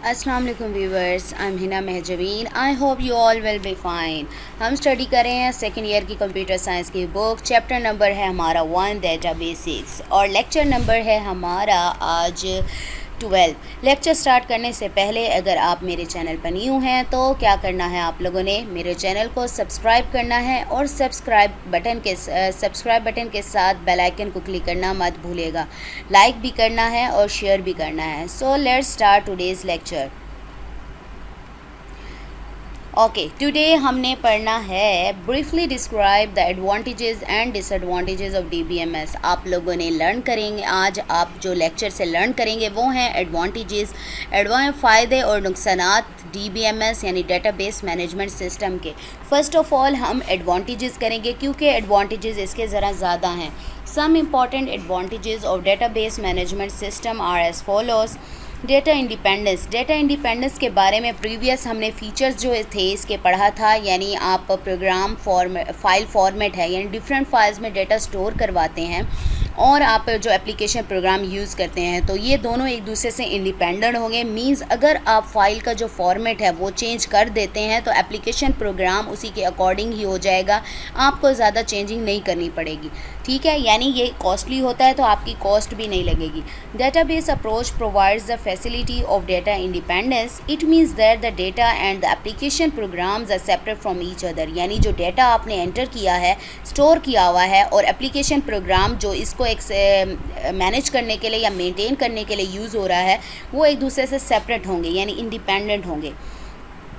अस्सलाम वालेकुम viewers, I am Hina Mahjabeen. I hope you all will be fine. हम study कर रहे हैं सेकेंड ईयर की कंप्यूटर साइंस की बुक। चैप्टर नंबर है हमारा 1 डेटा बेसिक्स और लेक्चर नंबर है हमारा आज 12। लेक्चर स्टार्ट करने से पहले अगर आप मेरे चैनल पर न्यू हैं तो क्या करना है, आप लोगों ने मेरे चैनल को सब्सक्राइब करना है और सब्सक्राइब बटन के साथ बेल आइकन को क्लिक करना मत भूलिएगा। लाइक भी करना है और शेयर भी करना है। So let's start today's lecture. Okay, today हमने पढ़ना है briefly describe the advantages and disadvantages of DBMS. आप लोगों ने लर्न करेंगे, आज आप जो लेक्चर से लर्न करेंगे वो हैं एडवांटेजेस, फ़ायदे और नुकसानात डीबीएमएस यानी डेटाबेस मैनेजमेंट सिस्टम के। फ़र्स्ट ऑफ ऑल हम एडवांटेजेस करेंगे क्योंकि एडवांटेजेस इसके ज़रा ज़्यादा हैं। Some important advantages of database management system are as follows. Data independence के बारे में प्रीवियस हमने फ़ीचर्स जो थे इसके पढ़ा था, यानी आप प्रोग्राम फाइल फॉर्मेट है यानी डिफरेंट फाइल्स में डेटा स्टोर करवाते हैं और आप जो एप्लीकेशन प्रोग्राम यूज़ करते हैं तो ये दोनों एक दूसरे से इंडिपेंडेंट होंगे। मींस अगर आप फाइल का जो फॉर्मेट है वो चेंज कर देते हैं तो एप्लीकेशन प्रोग्राम उसी के अकॉर्डिंग ही हो जाएगा, आपको ज़्यादा चेंजिंग नहीं करनी पड़ेगी। ठीक है, यानी ये कॉस्टली होता है तो आपकी कॉस्ट भी नहीं लगेगी। Database approach provides the facility of data independence. It means that the data and the application programs are separate from each other. यानी जो डेटा आपने एंटर किया है, स्टोर किया हुआ है, और एप्लीकेशन प्रोग्राम जो इसको मैनेज करने के लिए या मेंटेन करने के लिए यूज़ हो रहा है वो एक दूसरे से सेपरेट होंगे यानी इंडिपेंडेंट होंगे।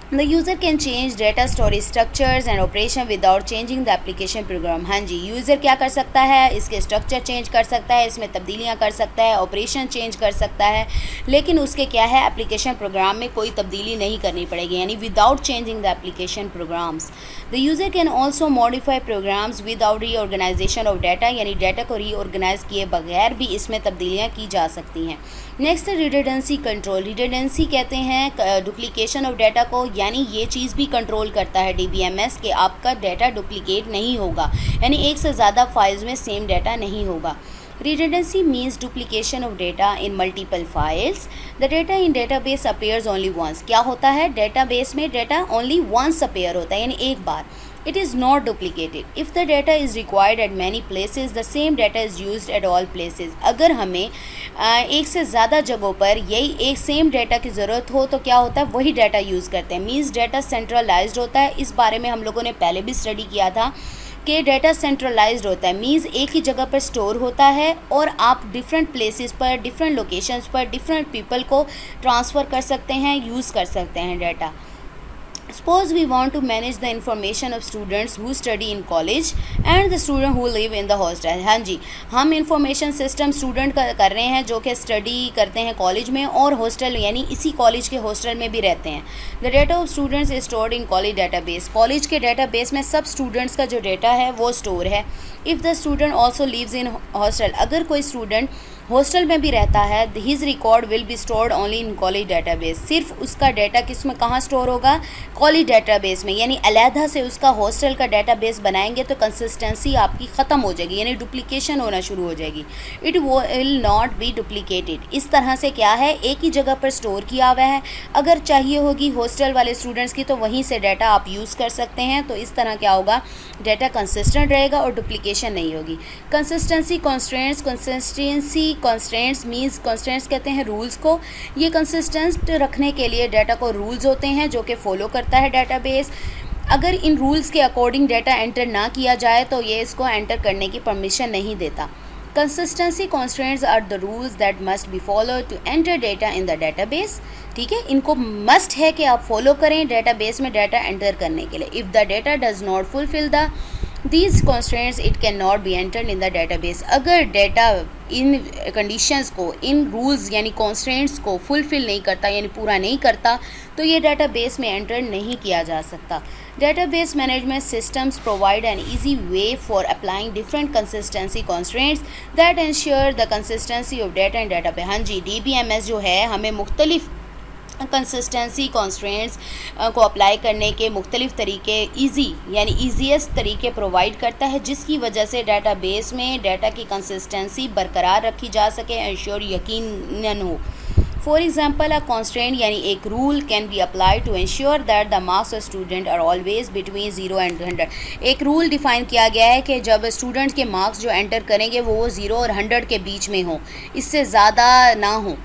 The user can change data storage structures and operation without changing the application program। हाँ जी, यूज़र क्या कर सकता है, इसके स्ट्रक्चर चेंज कर सकता है, इसमें तब्दीलियाँ कर सकता है, ऑपरेशन चेंज कर सकता है, लेकिन उसके क्या है एप्लीकेशन प्रोग्राम में कोई तब्दीली नहीं करनी पड़ेगी यानी without changing the application programs. The user can also modify programs without reorganisation of data, यानी डाटा को रीऑर्गेनाइज किए बगैर भी इसमें तब्दीलियाँ की जा सकती हैं। Next redundancy control. रिडंडेंसी कहते हैं डुप्लीकेशन ऑफ डाटा को, यानी ये चीज़ भी कंट्रोल करता है डीबीएमएस कि आपका डाटा डुप्लीकेट नहीं होगा, यानी एक से ज़्यादा फाइल्स में सेम डाटा नहीं होगा। Redundancy means duplication of data in multiple files. The data in database appears only once। क्या होता है, डेटाबेस में डाटा only once appear होता है यानी एक बार। It is not duplicated. If the data is required at many places, the same data is used at all places। अगर हमें एक से ज़्यादा जगहों पर यही एक सेम डाटा की ज़रूरत हो तो क्या होता है, वही डाटा यूज़ करते हैं। मीन्स डाटा सेंट्रलाइज्ड होता है। इस बारे में हम लोगों ने पहले भी स्टडी किया था कि डाटा सेंट्रलाइज्ड होता है, मीन्स एक ही जगह पर स्टोर होता है और आप डिफरेंट प्लेसेस पर, डिफरेंट लोकेशंस पर डिफरेंट पीपल को ट्रांसफ़र कर सकते हैं, यूज़ कर सकते हैं data. Suppose we want to manage the information of students who study in college and the student who live in the hostel। हाँ जी, हम इंफॉर्मेशन सिस्टम स्टूडेंट का कर रहे हैं जो कि स्टडी करते हैं कॉलेज में और हॉस्टल यानी इसी कॉलेज के हॉस्टल में भी रहते हैं। The data of students is stored in college database. College के डाटाबेस में सब स्टूडेंट्स का जो डाटा है वो स्टोर है। If the student also lives in hostel, अगर कोई स्टूडेंट हॉस्टल में भी रहता है, his record will be stored only in college database. सिर्फ उसका डाटा किस में कहाँ स्टोर होगा, कॉलेज डाटाबेस में, यानी अलहदा से उसका हॉस्टल का डाटाबेस बनाएंगे तो कंसिस्टेंसी आपकी ख़त्म हो जाएगी यानी डुप्लीकेशन होना शुरू हो जाएगी। It will not be duplicated. इस तरह से क्या है, एक ही जगह पर स्टोर किया हुआ है, अगर चाहिए होगी हॉस्टल वाले स्टूडेंट्स की तो वहीं से डाटा आप यूज़ कर सकते हैं। तो इस तरह क्या होगा, डाटा कंसिस्टेंट रहेगा और डुप्लीकेशन नहीं होगी। Consistency constraints. Constraints means, constraints कहते हैं रूल्स को। ये कंसिस्टेंट रखने के लिए डाटा को रूल्स होते हैं जो कि फॉलो करता है डाटाबेस। अगर इन रूल्स के अकॉर्डिंग डाटा एंटर ना किया जाए तो ये इसको एंटर करने की परमिशन नहीं देता। Consistency constraints are the rules that must be follow to enter data in the database. ठीक है, इनको मस्ट है कि आप फॉलो करें डाटाबेस में डाटा एंटर करने के लिए। If the data does not fulfil these constraints it cannot be entered in the database। अगर डाटा इन कंडीशंस को, इन रूल्स यानी कॉन्स्ट्रेंट्स को फुलफ़िल नहीं करता यानी पूरा नहीं करता तो ये डाटाबेस में एंटर नहीं किया जा सकता। Database management systems provide an easy way for applying different consistency constraints that ensure the consistency of data in database. हाँ जी, डीबीएमएस जो है हमें मुख्तलिफ कंसिस्टेंसी कॉन्स्ट्रेंट्स को अप्लाई करने के मुख्तलिफ तरीके ईजी यानी ईजीएस्ट तरीके प्रोवाइड करता है, जिसकी वजह से डाटाबेस में डाटा की कंसिस्टेंसी बरकरार रखी जा सके, इंश्योर यकीनन हो। फॉर एग्जाम्पल अ कॉन्स्टेंट यानी एक rule can be apply to ensure that the marks of student are always between 0 and 100। एक रूल डिफाइन किया गया है कि जब स्टूडेंट के मार्क्स जो एंटर करेंगे वो 0 और 100 के बीच में हो, इससे ज़्यादा ना हो,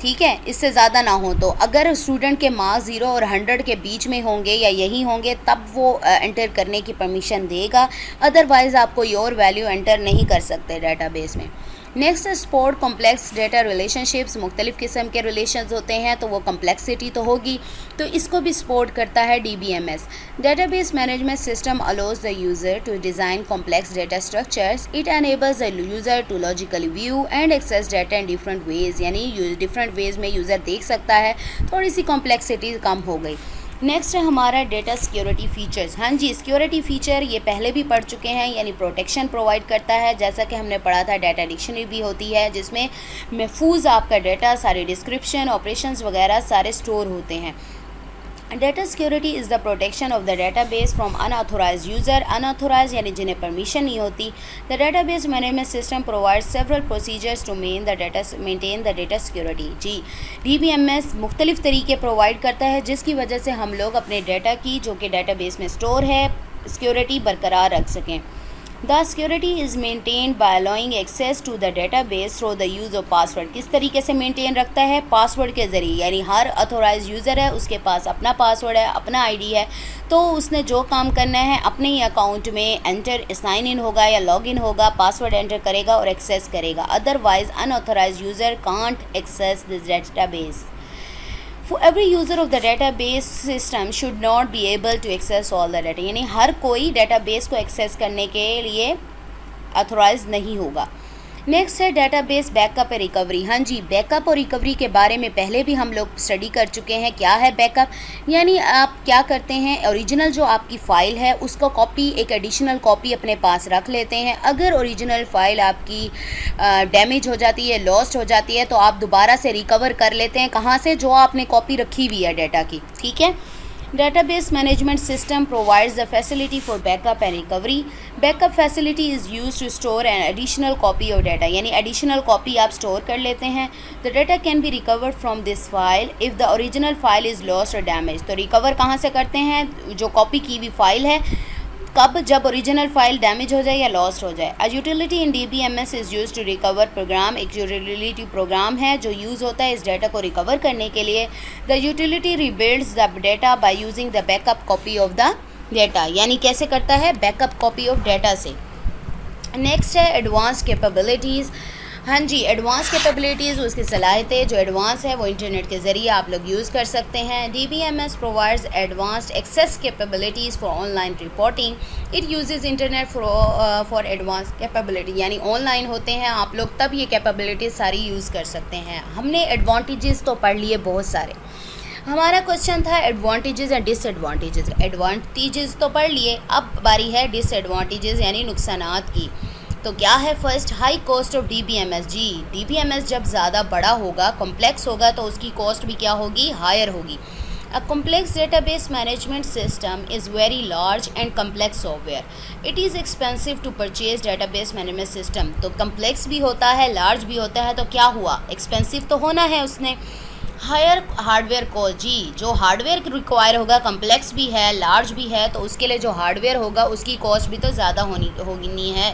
ठीक है, इससे ज़्यादा ना हो। तो अगर स्टूडेंट के मार्क्स 0 और 100 के बीच में होंगे या यही होंगे तब वो एंटर करने की परमिशन देगा, अदरवाइज़ आप कोई और वैल्यू एंटर नहीं कर सकते डेटाबेस में। Next support complex data relationships, मुख्तलिफ़ किस्म के रिलेशंस होते हैं तो वो कम्प्लेक्सिटी तो होगी, तो इसको भी सपोर्ट करता है DBMS। Database management system allows the user to design complex data structures, it enables the user to logically view and access data in different ways, यानी डिफरेंट वेज़ में यूज़र देख सकता है, थोड़ी सी कॉम्प्लेक्सिटी कम हो गई। नेक्स्ट है हमारा डेटा सिक्योरिटी फ़ीचर्स। हाँ जी, सिक्योरिटी फ़ीचर ये पहले भी पढ़ चुके हैं, यानी प्रोटेक्शन प्रोवाइड करता है, जैसा कि हमने पढ़ा था डाटा डिक्शनरी भी होती है जिसमें महफूज आपका डाटा, सारे डिस्क्रिप्शन, ऑपरेशंस वगैरह सारे स्टोर होते हैं। Data security is the protection of the database from unauthorised user, unauthorise यानी जिन्हें परमिशन नहीं होती। The database management system provides several procedures to maintain the data security. जी, DBMS मुख्तलिफ़ तरीके प्रोवाइड करता है जिसकी वजह से हम लोग अपने डाटा की जो कि डेटाबेस में स्टोर है सिक्योरिटी बरकरार रख सकें। The security is maintain by allowing access to the database through the use of password. किस तरीके से मेंटेन रखता है? पासवर्ड के ज़रिए, यानी हर अथोराइज यूज़र है उसके पास अपना पासवर्ड है, अपना ID है, तो उसने जो काम करना है अपने ही अकाउंट में एंटर साइन इन होगा या लॉग इन होगा, पासवर्ड एंटर करेगा और एक्सेस करेगा, otherwise unauthorise user can't access this database. For every user of the database system should not be able to access all the data, यानी हर कोई database को access करने के लिए ऑथोराइज नहीं होगा। नेक्स्ट है डेटाबेस बैकअप और रिकवरी। हाँ जी, बैकअप और रिकवरी के बारे में पहले भी हम लोग स्टडी कर चुके हैं। क्या है बैकअप? यानी आप क्या करते हैं, ओरिजिनल जो आपकी फ़ाइल है उसका कॉपी, एक एडिशनल कॉपी अपने पास रख लेते हैं। अगर ओरिजिनल फ़ाइल आपकी डैमेज हो जाती है, लॉस्ट हो जाती है, तो आप दोबारा से रिकवर कर लेते हैं। कहाँ से? जो आपने कॉपी रखी हुई है डाटा की, ठीक है। Database management system provides the facility for backup and recovery. Backup facility is used to store an additional copy of data, यानी additional copy आप store कर लेते हैं। The data can be recovered from this file if the original file is lost or damaged. तो recover कहाँ से करते हैं? जो copy की हुई फाइल है, कब? जब ओरिजिनल फाइल डैमेज हो जाए या लॉस्ट हो जाए। A utility in DBMS is use to recover program, एक यूटिलिटी प्रोग्राम है जो यूज़ होता है इस डाटा को रिकवर करने के लिए। The utility rebuilds the data by using the backup copy of the data, यानी कैसे करता है? बैकअप कॉपी ऑफ डाटा से। नेक्स्ट है एडवांस कैपेबिलिटीज़। हाँ जी, एडवांस कैपेबिलिटीज़, उसकी सलाहियतें जो एडवांस है वो इंटरनेट के ज़रिए आप लोग यूज़ कर सकते हैं। DBMS provides advanced access capabilities for online reporting. It uses internet for advance capability, यानी ऑनलाइन होते हैं आप लोग तब ये कैपेबिलिटीज़ सारी यूज़ कर सकते हैं। हमने एडवांटेजेस तो पढ़ लिए बहुत सारे। हमारा क्वेश्चन था एडवांटेजेस एंड डिसएडवांटेजेस। एडवांटेजेस तो पढ़ लिए, अब बारी है डिसएडवांटेजेस यानी नुकसानात की। तो क्या है? First, high cost of DBMS। जी, DBMS जब ज़्यादा बड़ा होगा, कॉम्प्लेक्स होगा, तो उसकी कॉस्ट भी क्या होगी? हायर होगी। A complex database management system is very large and complex software. It is expensive to purchase database management system. तो कम्प्लेक्स भी होता है, लार्ज भी होता है, तो क्या हुआ? एक्सपेंसिव तो होना है उसने। Higher hardware cost. जी, जो हार्डवेयर रिक्वायर होगा, कम्प्लेक्स भी है, लार्ज भी है, तो उसके लिए जो हार्डवेयर होगा उसकी कॉस्ट भी तो ज़्यादा होनी है।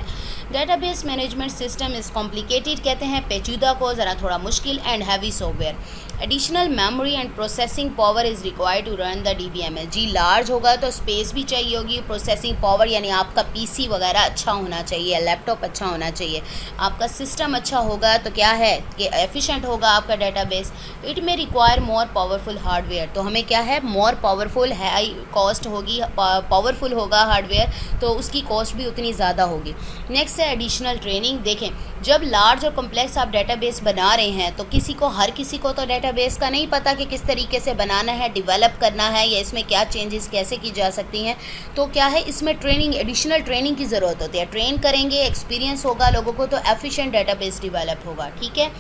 Database management system is complicated, कहते हैं पेचीदा को, ज़रा थोड़ा मुश्किल, and heavy software. Additional memory and processing power is required to run the DBMS। जी, लार्ज होगा तो स्पेस भी चाहिए होगी, प्रोसेसिंग पावर यानी आपका PC वगैरह अच्छा होना चाहिए, लैपटॉप अच्छा होना चाहिए, आपका सिस्टम अच्छा होगा तो क्या है कि एफिशिएंट होगा आपका डेटाबेस। इट में रिक्वायर मोर पावरफुल हार्डवेयर। तो हमें क्या है? मोर पावरफुल, हाई कॉस्ट होगी, पावरफुल होगा हार्डवेयर, तो उसकी कॉस्ट भी उतनी ज़्यादा होगी। नेक्स्ट है एडिशनल ट्रेनिंग। देखें, जब लार्ज और कम्प्लेक्स आप डेटाबेस बना रहे हैं तो हर किसी को तो डेटाबेस का नहीं पता कि किस तरीके से बनाना है, डेवलप करना है, या इसमें क्या चेंजेस कैसे की जा सकती हैं। तो क्या है, इसमें ट्रेनिंग, एडिशनल ट्रेनिंग की ज़रूरत होती है। ट्रेन करेंगे, एक्सपीरियंस होगा लोगों को, तो एफिशिएंट डेटाबेस डेवलप होगा, ठीक है।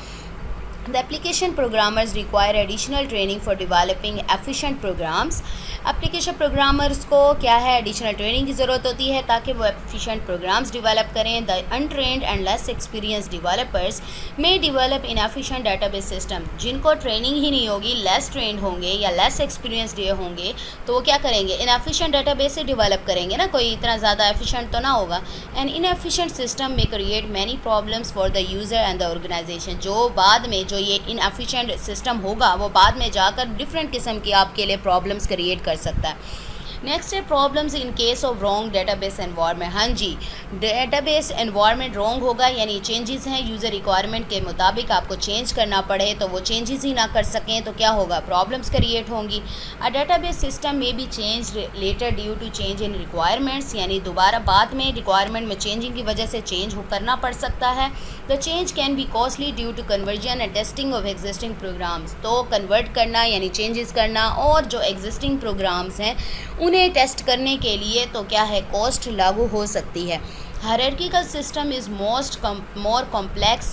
The application programmers require additional training for developing efficient programs. Application programmers को क्या है, एडिशनल ट्रेनिंग की ज़रूरत होती है ताकि वो एफिशिएंट प्रोग्राम्स डेवलप करें. The untrained and less experience developers में डेवलप इनएफिशिएंट डेटाबेस सिस्टम. जिनको ट्रेनिंग ही नहीं होगी, लेस ट्रेंड होंगे या लेस एक्सपीरियंस होंगे, तो वो क्या करेंगे, इनएफिशिएंट डेटाबेस से डेवलप करेंगे ना, कोई इतना ज़्यादा एफिशिएंट तो ना होगा. And inefficient system may create many problems for the user and the organisation. जो बाद में जो ये इनएफिशिएंट सिस्टम होगा वो बाद में जाकर डिफरेंट किस्म की आपके लिए प्रॉब्लम्स क्रिएट कर सकता है. नेक्स्ट है problems in case of wrong database environment. हाँ जी, डेटाबेस एनवायरनमेंट रॉन्ग होगा, यानी चेंजेस हैं यूज़र रिक्वायरमेंट के मुताबिक आपको चेंज करना पड़े तो वो चेंजेस ही ना कर सकें तो क्या होगा, प्रॉब्लम्स क्रिएट होंगी. अ डेटाबेस सिस्टम में भी change later due to change in requirements, यानी दोबारा बाद में रिक्वायरमेंट में चेंजिंग की वजह से चेंज करना पड़ सकता है. The change can be costly due to conversion and testing of existing programs. तो कन्वर्ट करना यानी चेंजेस करना और जो एग्जिस्टिंग प्रोग्राम्स हैं उन्हें टेस्ट करने के लिए तो क्या है, कॉस्ट लागू हो सकती है. Hierarchical system is more complex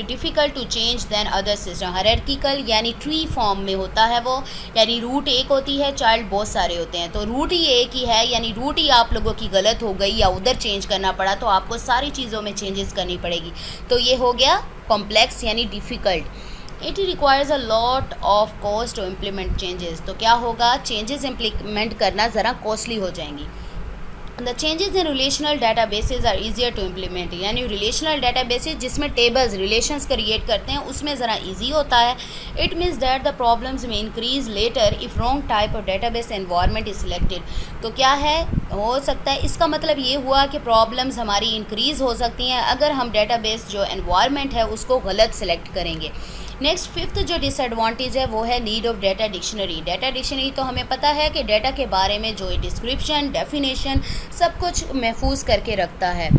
difficult to change than other system. Hierarchical यानी ट्री फॉर्म में होता है वो, यानी रूट एक होती है, चाइल्ड बहुत सारे होते हैं, तो रूट ही एक ही है, यानी रूट ही आप लोगों की गलत हो गई या उधर चेंज करना पड़ा तो आपको सारी चीज़ों में चेंजेस करनी पड़ेगी. तो ये हो गया कॉम्प्लेक्स यानी difficult. It requires a lot of cost to implement changes. तो क्या होगा, चेंजेस इम्प्लीमेंट करना ज़रा कॉस्टली हो जाएंगी. The changes in relational databases are easier to implement. यानी रिलेशनल डेटाबेसेस जिसमें टेबल्स रिलेशंस क्रिएट करते हैं उसमें ज़रा इजी होता है. It means that the problems में increase later if wrong type of database environment is selected. तो क्या है, हो सकता है, इसका मतलब ये हुआ कि प्रॉब्लम्स हमारी इंक्रीज़ हो सकती हैं अगर हम डेटाबेस जो एनवायरनमेंट है उसको गलत सेलेक्ट करेंगे. नेक्स्ट फिफ्थ जो डिसएडवांटेज है वो है need of data dictionary. Data dictionary तो हमें पता है कि डेटा के बारे में जो डिस्क्रिप्शन, डेफिनेशन सब कुछ महफूज करके रखता है.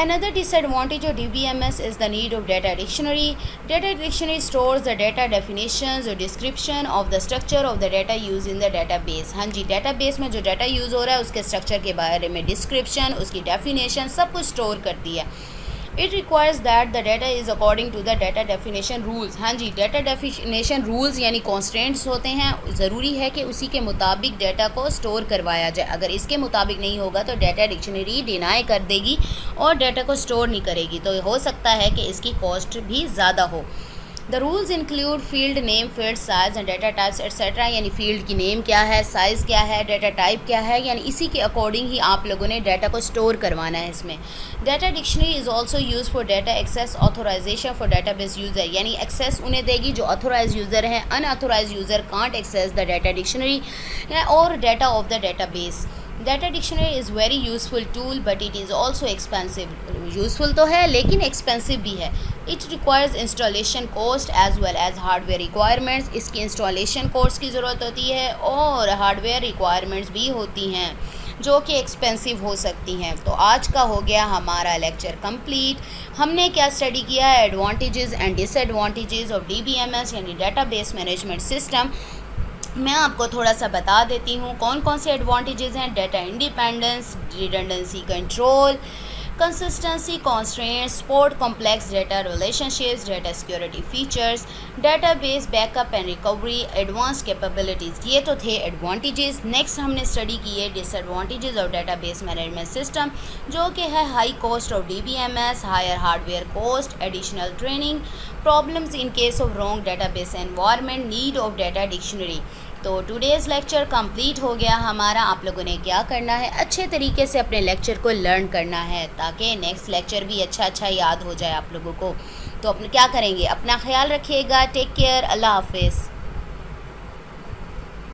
Another disadvantage of DBMS is the need of data dictionary. Data dictionary stores the data definitions or description of the structure of the data used in the database. हाँ जी, database में जो data use हो रहा है उसके structure के बारे में description, उसकी definition सब कुछ store करती है. It requires that the data is according to the data definition rules. हाँ जी, data definition rules यानी constraints होते हैं, ज़रूरी है कि उसी के मुताबिक डेटा को स्टोर करवाया जाए. अगर इसके मुताबिक नहीं होगा तो डेटा डिक्शनरी डिनाई कर देगी और डेटा को स्टोर नहीं करेगी, तो हो सकता है कि इसकी कॉस्ट भी ज़्यादा हो. The rules include field name, field size and data types etcetera. यानी फील्ड की नेम क्या है, साइज़ क्या है, डेटा टाइप क्या है, यानी इसी के अकॉर्डिंग ही आप लोगों ने डाटा को स्टोर करवाना है इसमें. Data dictionary is also use for data access authorization for database user. यानी एक्सेस उन्हें देगी जो ऑथोराइज यूज़र हैं. Unauthorize user can't access the data dictionary और data of the database. Data dictionary is very useful tool but it is also expensive. Useful तो है लेकिन expensive भी है. It requires installation cost as well as hardware requirements. इसकी installation cost की ज़रूरत होती है और हार्डवेयर रिक्वायरमेंट्स भी होती हैं जो कि एक्सपेंसिव हो सकती हैं. तो आज का हो गया हमारा लेक्चर कंप्लीट. हमने क्या स्टडी किया है, advantages and disadvantages of DBMS यानी डेटाबेस मैनेजमेंट सिस्टम. मैं आपको थोड़ा सा बता देती हूँ कौन कौन से एडवांटेजेस हैं. Data independence, redundancy control, consistency constraints, support complex data relationships, data security features, database backup and recovery, advanced capabilities. ये तो थे advantages. नेक्स्ट हमने स्टडी की है disadvantages of database management system जो कि है high cost of DBMS, higher hardware cost, additional training, problems in case of wrong database environment, need of data dictionary. तो टुडेज़ लेक्चर कंप्लीट हो गया हमारा. आप लोगों ने क्या करना है, अच्छे तरीके से अपने लेक्चर को लर्न करना है ताकि नेक्स्ट लेक्चर भी अच्छा याद हो जाए आप लोगों को. तो अपने क्या करेंगे, अपना ख्याल रखिएगा. Take care. अल्लाह हाफिज़.